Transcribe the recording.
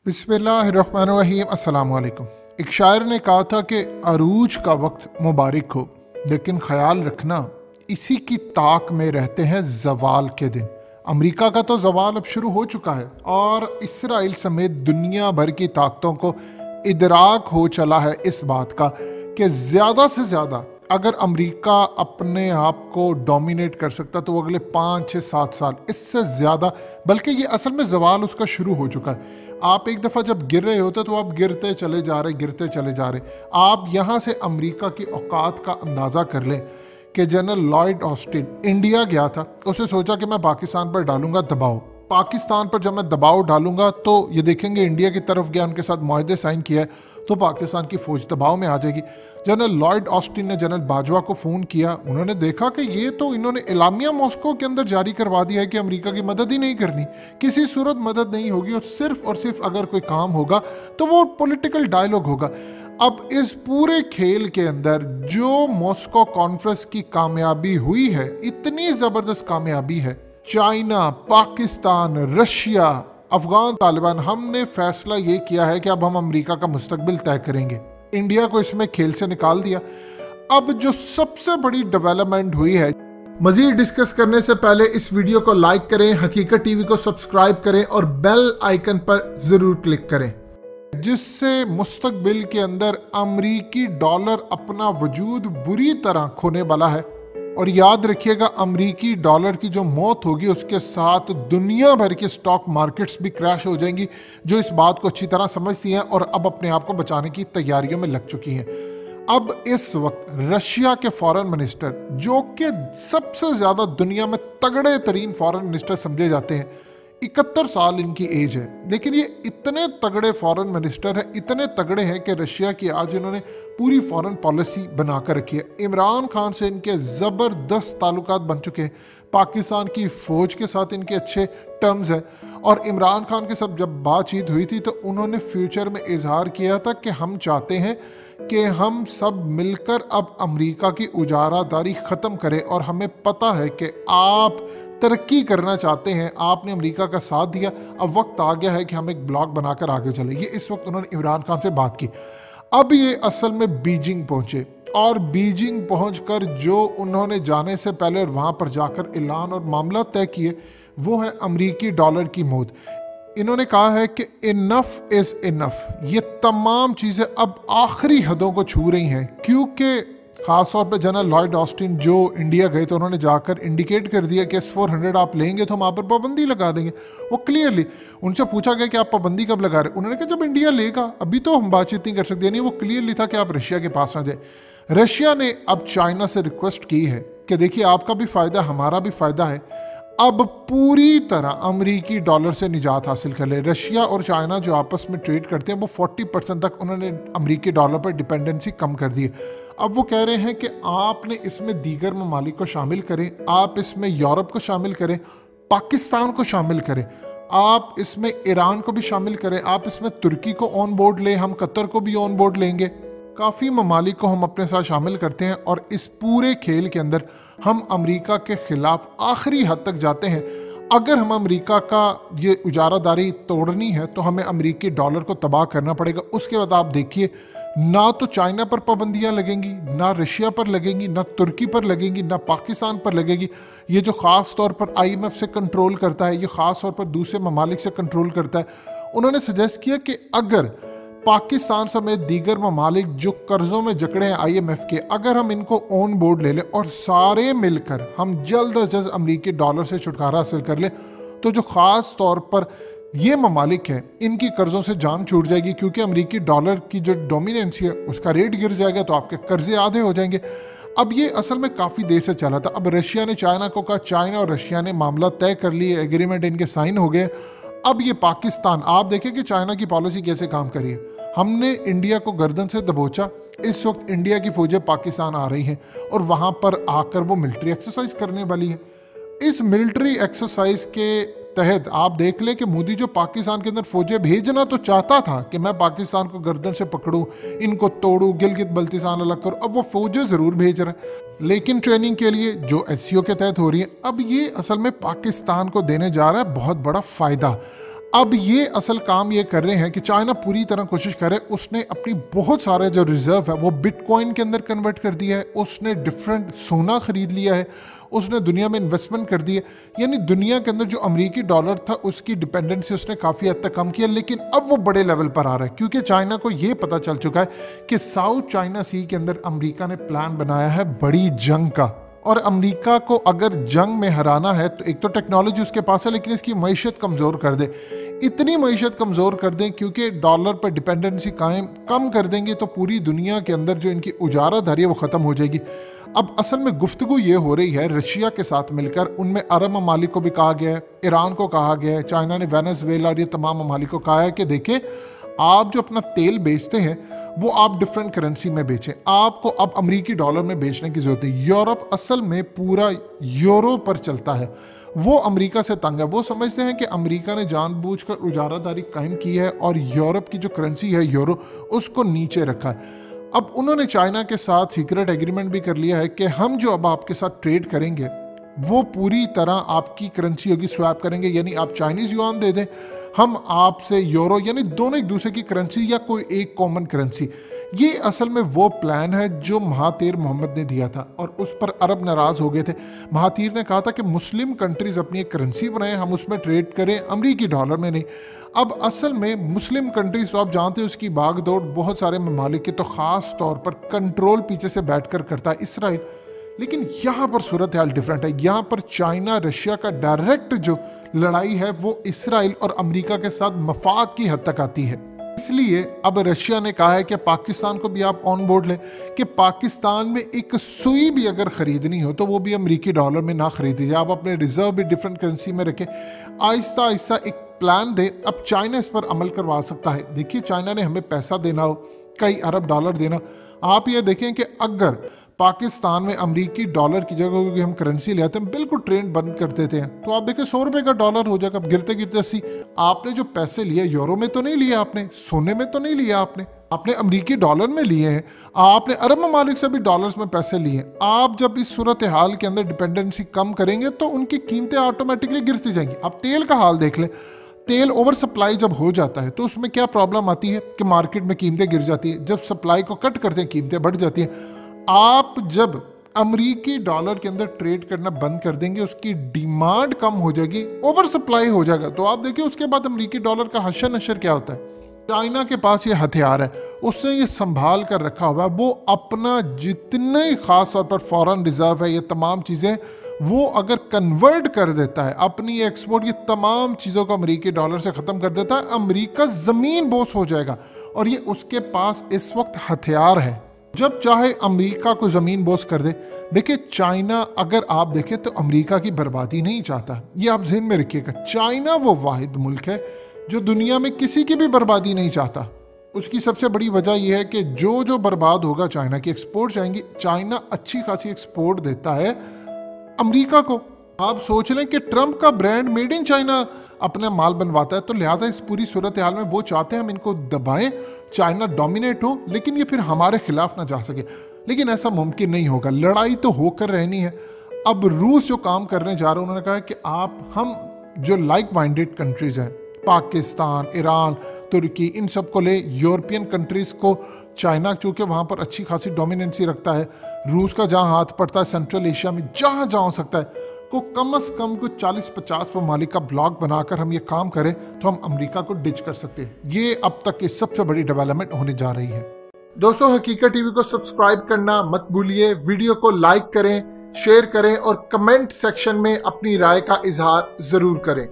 बिस्मिल्लाहिर्रहमानिर्रहीम अस्सलाम वालेकुम। एक शायर ने कहा था कि अरूज का वक्त मुबारक हो, लेकिन ख्याल रखना इसी की ताक में रहते हैं जवाल के दिन। अमेरिका का तो जवाल अब शुरू हो चुका है और इसराइल समेत दुनिया भर की ताकतों को इदराक हो चला है इस बात का कि ज़्यादा से ज़्यादा अगर अमेरिका अपने आप को डोमिनेट कर सकता तो वो अगले 5-6-7 साल इससे ज़्यादा, बल्कि ये असल में जवाल उसका शुरू हो चुका है। आप एक दफ़ा जब गिर रहे होते तो आप गिरते चले जा रहे। आप यहाँ से अमेरिका की औकात का अंदाज़ा कर लें कि जनरल लॉयड ऑस्टिन इंडिया गया था, उसे सोचा कि मैं पाकिस्तान पर डालूंगा दबाव। पाकिस्तान पर जब मैं दबाव डालूंगा तो ये देखेंगे इंडिया की तरफ गया, उनके साथ मुआहदे साइन किया है तो पाकिस्तान की फ़ौज दबाव में आ जाएगी। जनरल लॉयड ऑस्टिन ने जनरल बाजवा को फ़ोन किया, उन्होंने देखा कि ये तो इन्होंने एलामिया मॉस्को के अंदर जारी करवा दिया है कि अमेरिका की मदद ही नहीं करनी, किसी सूरत मदद नहीं होगी और सिर्फ अगर कोई काम होगा तो वो पॉलिटिकल डायलॉग होगा। अब इस पूरे खेल के अंदर जो मॉस्को कॉन्फ्रेंस की कामयाबी हुई है, इतनी ज़बरदस्त कामयाबी है, चाइना, पाकिस्तान, रशिया, अफगान तालिबान, हमने फैसला ये किया है कि अब हम अमेरिका का मुस्तकबिल तय करेंगे। इंडिया को इसमें खेल से निकाल दिया। अब जो सबसे बड़ी डेवलपमेंट हुई है, मजीद डिस्कस करने से पहले इस वीडियो को लाइक करें, हकीकत टीवी को सब्सक्राइब करें और बेल आइकन पर जरूर क्लिक करें, जिससे मुस्तकबिल के अंदर अमरीकी डॉलर अपना वजूद बुरी तरह खोने वाला है। और याद रखिएगा, अमरीकी डॉलर की जो मौत होगी उसके साथ दुनिया भर के स्टॉक मार्केट्स भी क्रैश हो जाएंगी, जो इस बात को अच्छी तरह समझती हैं और अब अपने आप को बचाने की तैयारियों में लग चुकी हैं। अब इस वक्त रशिया के फॉरेन मिनिस्टर, जो कि सबसे ज़्यादा दुनिया में तगड़े तरीन फॉरेन मिनिस्टर समझे जाते हैं, 71 साल इनकी एज है, लेकिन ये इतने तगड़े फॉरेन मिनिस्टर हैं, इतने तगड़े हैं कि रशिया की आज इन्होंने पूरी फॉरेन पॉलिसी बना कर रखी है। इमरान खान से इनके ज़बरदस्त ताल्लुकात बन चुके हैं, पाकिस्तान की फ़ौज के साथ इनके अच्छे टर्म्स हैं। और इमरान खान के साथ जब बातचीत हुई थी तो उन्होंने फ्यूचर में इजहार किया था कि हम चाहते हैं कि हम सब मिलकर अब अमेरिका की उजारादारी ख़त्म करें, और हमें पता है कि आप तरक्की करना चाहते हैं, आपने अमेरिका का साथ दिया, अब वक्त आ गया है कि हम एक ब्लॉक बनाकर आगे चले। ये इस वक्त उन्होंने इमरान खान से बात की। अब ये असल में बीजिंग पहुंचे और बीजिंग पहुंचकर जो उन्होंने जाने से पहले और वहां पर जाकर ऐलान और मामला तय किए वो है अमरीकी डॉलर की मौत। इन्होंने कहा है कि इनफ इज़ इनफ। ये तमाम चीज़ें अब आखिरी हदों को छू रही हैं, क्योंकि ख़ास तौर पे जनरल लॉयड ऑस्टिन जो इंडिया गए तो उन्होंने जाकर इंडिकेट कर दिया कि S-400 आप लेंगे तो हम आप पर पाबंदी लगा देंगे। वो क्लियरली उनसे पूछा गया कि आप पाबंदी कब लगा रहे, उन्होंने कहा जब इंडिया लेगा, अभी तो हम बातचीत नहीं कर सकते। यानी वो क्लियरली था कि आप रशिया के पास ना जाए। रशिया ने अब चाइना से रिक्वेस्ट की है कि देखिए आपका भी फ़ायदा हमारा भी फ़ायदा है, अब पूरी तरह अमरीकी डॉलर से निजात हासिल कर ले। रशिया और चाइना जो आपस में ट्रेड करते हैं वो 40% तक उन्होंने अमरीकी डॉलर पर डिपेंडेंसी कम कर दी है। अब वो कह रहे हैं कि आपने इसमें दीगर ममालिक को शामिल करें, आप इसमें यूरोप को शामिल करें, पाकिस्तान को शामिल करें, आप इसमें ईरान को भी शामिल करें, आप इसमें तुर्की को ऑन बोर्ड लें, हम कतर को भी ऑन बोर्ड लेंगे। काफ़ी ममालिक को हम अपने साथ शामिल करते हैं और इस पूरे खेल के अंदर हम अमेरिका के ख़िलाफ़ आखिरी हद तक जाते हैं। अगर हम अमेरिका का ये उजारादारी तोड़नी है तो हमें अमेरिकी डॉलर को तबाह करना पड़ेगा। उसके बाद आप देखिए, ना तो चाइना पर पाबंदियां लगेंगी, ना रशिया पर लगेंगी, ना तुर्की पर लगेंगी, ना पाकिस्तान पर लगेगी। ये जो ख़ास तौर पर IMF से कंट्रोल करता है, ये ख़ास तौर पर दूसरे ममालिक से कंट्रोल करता है। उन्होंने सजेस्ट किया कि अगर पाकिस्तान समेत दीगर ममालिक जो कर्ज़ों में जकड़े हैं IMF के, अगर हम इनको ऑन बोर्ड ले लें और सारे मिलकर हम जल्द अज जल्द अमरीकी डॉलर से छुटकारा हासिल कर लें, तो जो ख़ास तौर पर ये ममालिक हैं इनकी कर्ज़ों से जान छूट जाएगी, क्योंकि अमरीकी डॉलर की जो डोमिनेंसी है उसका रेट गिर जाएगा तो आपके कर्जे आधे हो जाएंगे। अब ये असल में काफ़ी देर से चला था। अब रशिया ने चाइना को कहा, चाइना और रशिया ने मामला तय कर लिए, एग्रीमेंट इनके साइन हो गए। अब ये पाकिस्तान, आप देखें कि चाइना की पॉलिसी कैसे काम कर रही है। हमने इंडिया को गर्दन से दबोचा, इस वक्त इंडिया की फ़ौजें पाकिस्तान आ रही हैं और वहाँ पर आकर वो मिलिट्री एक्सरसाइज करने वाली है। इस मिलिट्री एक्सरसाइज के तहत आप देख लें कि मोदी जो पाकिस्तान के अंदर फौजें भेजना तो चाहता था कि मैं पाकिस्तान को गर्दन से पकड़ूं, इनको तोड़ूं, गिलगित बल्तिस्तान अलग करूं, अब वो फौजें ज़रूर भेज रहे हैं, लेकिन ट्रेनिंग के लिए जो SCO के तहत हो रही है। अब ये असल में पाकिस्तान को देने जा रहा है बहुत बड़ा फ़ायदा। अब ये असल काम ये कर रहे हैं कि चाइना पूरी तरह कोशिश करे, उसने अपनी बहुत सारे जो रिजर्व है वो बिटकॉइन के अंदर कन्वर्ट कर दिया है, उसने डिफरेंट सोना खरीद लिया है, उसने दुनिया में इन्वेस्टमेंट कर दी है। यानी दुनिया के अंदर जो अमेरिकी डॉलर था उसकी डिपेंडेंसी उसने काफ़ी हद तक कम किया, लेकिन अब वो बड़े लेवल पर आ रहा है क्योंकि चाइना को ये पता चल चुका है कि साउथ चाइना सी के अंदर अमेरिका ने प्लान बनाया है बड़ी जंग का। और अमेरिका को अगर जंग में हराना है तो एक तो टेक्नोलॉजी उसके पास है, लेकिन इसकी मईशत कमज़ोर कर दे, इतनी मईशत कमज़ोर कर दें क्योंकि डॉलर पर डिपेंडेंसी कम कर देंगे तो पूरी दुनिया के अंदर जो इनकी उजारादारी है वो ख़त्म हो जाएगी। अब असल में गुफ्तगू ये हो रही है रशिया के साथ मिलकर, उनमें अरब ममालिक को भी कहा गया है, ईरान को कहा गया है, चाइना ने वेनेजुएला और ये तमाम ममालिक को कहा है कि देखिए आप जो अपना तेल बेचते हैं वो आप डिफरेंट करेंसी में बेचें, आपको अब अमेरिकी डॉलर में बेचने की जरूरत है। यूरोप असल में पूरा यूरो पर चलता है, वो अमेरिका से तंग है। वो समझते हैं कि अमेरिका ने जानबूझकर उजारादारी कायम की है और यूरोप की जो करेंसी है यूरो, उसको नीचे रखा है। अब उन्होंने चाइना के साथ सीक्रेट एग्रीमेंट भी कर लिया है कि हम जो अब आपके साथ ट्रेड करेंगे वो पूरी तरह आपकी करेंसी होगी, स्वैप करेंगे, यानी आप चाइनीज़ युआन दे दें, हम आपसे यूरो, यानी दोनों एक दूसरे की करेंसी या कोई एक कॉमन करेंसी। ये असल में वो प्लान है जो महातीर मोहम्मद ने दिया था और उस पर अरब नाराज़ हो गए थे। महातीर ने कहा था कि मुस्लिम कंट्रीज़ अपनी एक करेंसी बनाएं, हम उसमें ट्रेड करें, अमरीकी डॉलर में नहीं। अब असल में मुस्लिम कंट्रीज तो आप जानते हैं उसकी भागदौड़ बहुत सारे ममालिक के, तो ख़ास तौर पर कंट्रोल पीछे से बैठकर करता है इसराइल। लेकिन यहाँ पर सूरत हाल डिफरेंट है, यहाँ पर चाइना रशिया का डायरेक्ट जो लड़ाई है वो इसराइल और अमेरिका के साथ मफाद की हद तक आती है। इसलिए अब रशिया ने कहा है कि पाकिस्तान को भी आप ऑन बोर्ड लें कि पाकिस्तान में एक सुई भी अगर ख़रीदनी हो तो वो भी अमेरिकी डॉलर में ना खरीदी जाए, आप अपने रिजर्व भी डिफरेंट करेंसी में रखें। आहिस्ता आहिस्ता एक प्लान दे। अब चाइना इस पर अमल करवा सकता है। देखिए चाइना ने हमें पैसा देना हो, कई अरब डॉलर देना, आप ये देखें कि अगर पाकिस्तान में अमेरिकी डॉलर की जगह क्योंकि हम करेंसी ले आते हैं, बिल्कुल ट्रेंड बंद कर देते हैं, तो आप देखें 100 रुपये का डॉलर हो जाएगा गिरते गिरते 80। आपने जो पैसे लिए यूरो में तो नहीं लिए, आपने सोने में तो नहीं लिया, आपने अमेरिकी डॉलर में लिए हैं, आपने अरब ममालिक से भी डॉलर्स में पैसे लिए। आप जब इस सूरत हाल के अंदर डिपेंडेंसी कम करेंगे तो उनकी कीमतें ऑटोमेटिकली गिरती जाएंगी। आप तेल का हाल देख लें, तेल ओवर सप्लाई जब हो जाता है तो उसमें क्या प्रॉब्लम आती है कि मार्केट में कीमतें गिर जाती है, जब सप्लाई को कट करते हैं कीमतें बढ़ जाती हैं। आप जब अमेरिकी डॉलर के अंदर ट्रेड करना बंद कर देंगे, उसकी डिमांड कम हो जाएगी, ओवर सप्लाई हो जाएगा, तो आप देखिए उसके बाद अमेरिकी डॉलर का हशर नशर क्या होता है। चाइना के पास ये हथियार है, उसने ये संभाल कर रखा हुआ है, वो अपना जितने खास तौर पर फॉरेन रिजर्व है, ये तमाम चीज़ें वो अगर कन्वर्ट कर देता है, अपनी एक्सपोर्ट, ये तमाम चीज़ों को अमेरिकी डॉलर से ख़त्म कर देता है, अमेरिका ज़मीन बोस हो जाएगा। और ये उसके पास इस वक्त हथियार है, जब चाहे अमेरिका को ज़मीन बोस कर दे। देखिए चाइना अगर आप देखें तो अमेरिका की बर्बादी नहीं चाहता, ये आप ज़हन में रखिएगा। चाइना वो वाहिद मुल्क है जो दुनिया में किसी की भी बर्बादी नहीं चाहता। उसकी सबसे बड़ी वजह यह है कि जो बर्बाद होगा चाइना की एक्सपोर्ट जाएंगी। चाइना अच्छी खासी एक्सपोर्ट देता है अमेरिका को। आप सोच लें कि ट्रंप का ब्रांड मेड इन चाइना अपना माल बनवाता है, तो लिहाजा इस पूरी सूरत हाल में वो चाहते हैं हम इनको दबाएं, चाइना डोमिनेट हो, लेकिन ये फिर हमारे खिलाफ ना जा सके। लेकिन ऐसा मुमकिन नहीं होगा, लड़ाई तो होकर रहनी है। अब रूस जो काम करने जा रहा है, उन्होंने कहा कि हम जो लाइक माइंडेड कंट्रीज हैं, पाकिस्तान, ईरान, तुर्की, इन सब को ले, यूरोपियन कंट्रीज़ को चाइना चूँकि वहाँ पर अच्छी खासी डोमिनेंसी रखता है, रूस का जहाँ हाथ पड़ता है सेंट्रल एशिया में जहाँ हो सकता है, को कम से कम कुछ 40-50 ममालिक का ब्लॉक बनाकर हम ये काम करें तो हम अमेरिका को डिच कर सकते हैं। ये अब तक की सबसे बड़ी डेवलपमेंट होने जा रही है। दोस्तों हकीकत टीवी को सब्सक्राइब करना मत भूलिए, वीडियो को लाइक करें, शेयर करें और कमेंट सेक्शन में अपनी राय का इजहार ज़रूर करें।